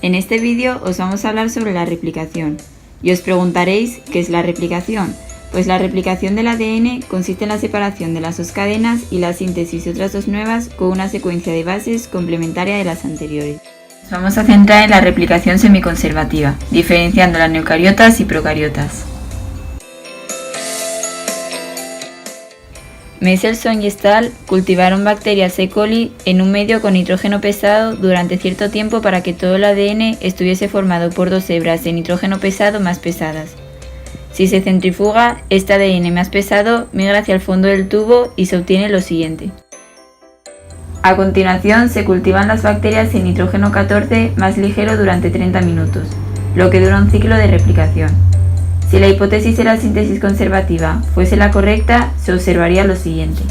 En este vídeo os vamos a hablar sobre la replicación y os preguntaréis ¿qué es la replicación? Pues la replicación del ADN consiste en la separación de las dos cadenas y la síntesis de otras dos nuevas con una secuencia de bases complementaria de las anteriores. Nos vamos a centrar en la replicación semiconservativa, diferenciando las eucariotas y procariotas. Michelson y Stahl cultivaron bacterias E. coli en un medio con nitrógeno pesado durante cierto tiempo para que todo el ADN estuviese formado por dos hebras de nitrógeno pesado más pesadas. Si se centrifuga, este ADN más pesado migra hacia el fondo del tubo y se obtiene lo siguiente. A continuación se cultivan las bacterias en nitrógeno 14 más ligero durante 30 minutos, lo que dura un ciclo de replicación. Si la hipótesis de la síntesis conservativa fuese la correcta, se observaría lo siguiente.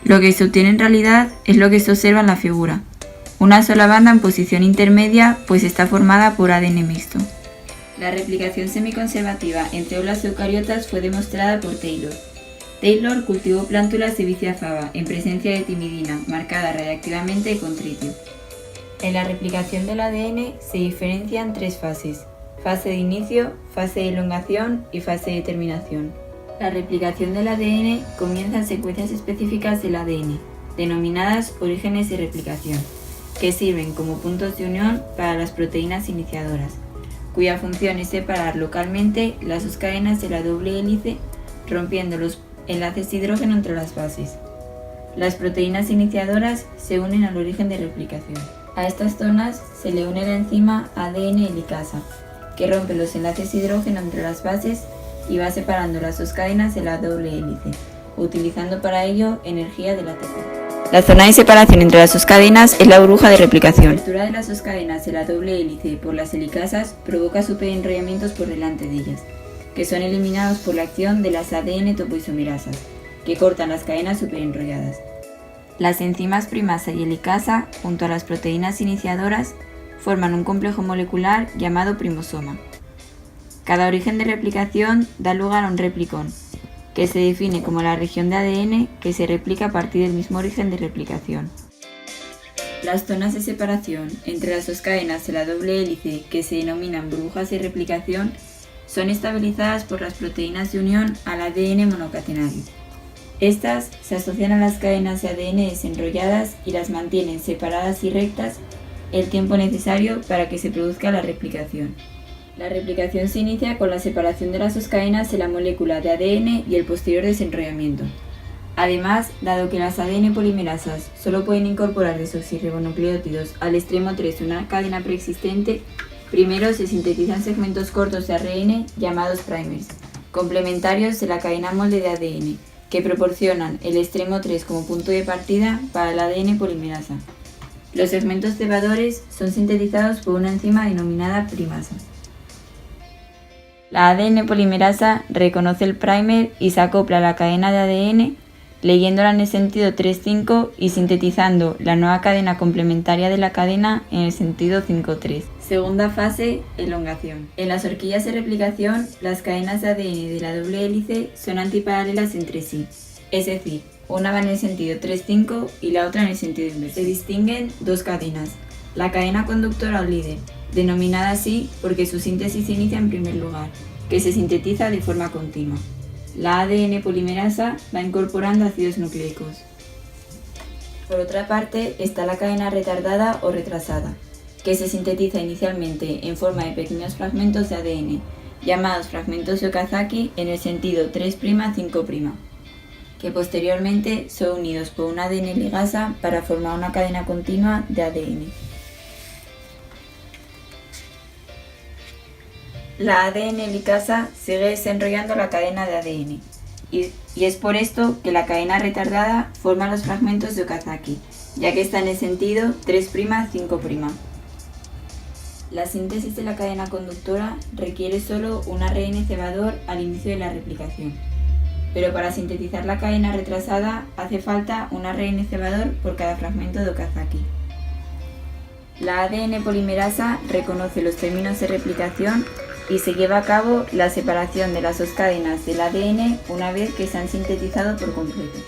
Lo que se obtiene en realidad es lo que se observa en la figura. Una sola banda en posición intermedia, pues está formada por ADN mixto. La replicación semiconservativa en células eucariotas fue demostrada por Taylor. Taylor cultivó plántulas de vicia faba en presencia de timidina, marcada radiactivamente con tritio. En la replicación del ADN se diferencian tres fases: fase de inicio, fase de elongación y fase de terminación. La replicación del ADN comienza en secuencias específicas del ADN, denominadas orígenes de replicación, que sirven como puntos de unión para las proteínas iniciadoras, cuya función es separar localmente las dos cadenas de la doble hélice, rompiendo los enlaces de hidrógeno entre las bases. Las proteínas iniciadoras se unen al origen de replicación. A estas zonas se le une la enzima ADN helicasa, que rompe los enlaces de hidrógeno entre las bases y va separando las dos cadenas de la doble hélice, utilizando para ello energía del ATP. La zona de separación entre las dos cadenas es la burbuja de replicación. La apertura de las dos cadenas de la doble hélice por las helicasas provoca superenrollamientos por delante de ellas, que son eliminados por la acción de las ADN topoisomerasas, que cortan las cadenas superenrolladas. Las enzimas primasa y helicasa, junto a las proteínas iniciadoras, forman un complejo molecular llamado primosoma. Cada origen de replicación da lugar a un replicón, que se define como la región de ADN que se replica a partir del mismo origen de replicación. Las zonas de separación entre las dos cadenas de la doble hélice, que se denominan burbujas de replicación, son estabilizadas por las proteínas de unión al ADN monocatenario. Estas se asocian a las cadenas de ADN desenrolladas y las mantienen separadas y rectas el tiempo necesario para que se produzca la replicación. La replicación se inicia con la separación de las dos cadenas de la molécula de ADN y el posterior desenrollamiento. Además, dado que las ADN polimerasas solo pueden incorporar desoxirribonucleótidos al extremo 3 de una cadena preexistente, primero se sintetizan segmentos cortos de ARN llamados primers, complementarios de la cadena molde de ADN, que proporcionan el extremo 3 como punto de partida para el ADN polimerasa. Los segmentos cebadores son sintetizados por una enzima denominada primasa. La ADN polimerasa reconoce el primer y se acopla a la cadena de ADN, leyéndola en el sentido 3,5 y sintetizando la nueva cadena complementaria de la cadena en el sentido 5,3. Segunda fase, elongación. En las horquillas de replicación, las cadenas de ADN de la doble hélice son antiparalelas entre sí, es decir, una va en el sentido 3,5 y la otra en el sentido inverso. Se distinguen dos cadenas, la cadena conductora o líder, denominada así porque su síntesis se inicia en primer lugar, que se sintetiza de forma continua. La ADN polimerasa va incorporando ácidos nucleicos. Por otra parte está la cadena retardada o retrasada, que se sintetiza inicialmente en forma de pequeños fragmentos de ADN, llamados fragmentos de Okazaki en el sentido 3'-5', que posteriormente son unidos por una ADN ligasa para formar una cadena continua de ADN. La ADN helicasa sigue desenrollando la cadena de ADN, y es por esto que la cadena retardada forma los fragmentos de Okazaki, ya que está en el sentido 3'-5'. La síntesis de la cadena conductora requiere solo un ARN cebador al inicio de la replicación, pero para sintetizar la cadena retrasada hace falta un ARN cebador por cada fragmento de Okazaki. La ADN polimerasa reconoce los términos de replicación y se lleva a cabo la separación de las dos cadenas del ADN una vez que se han sintetizado por completo.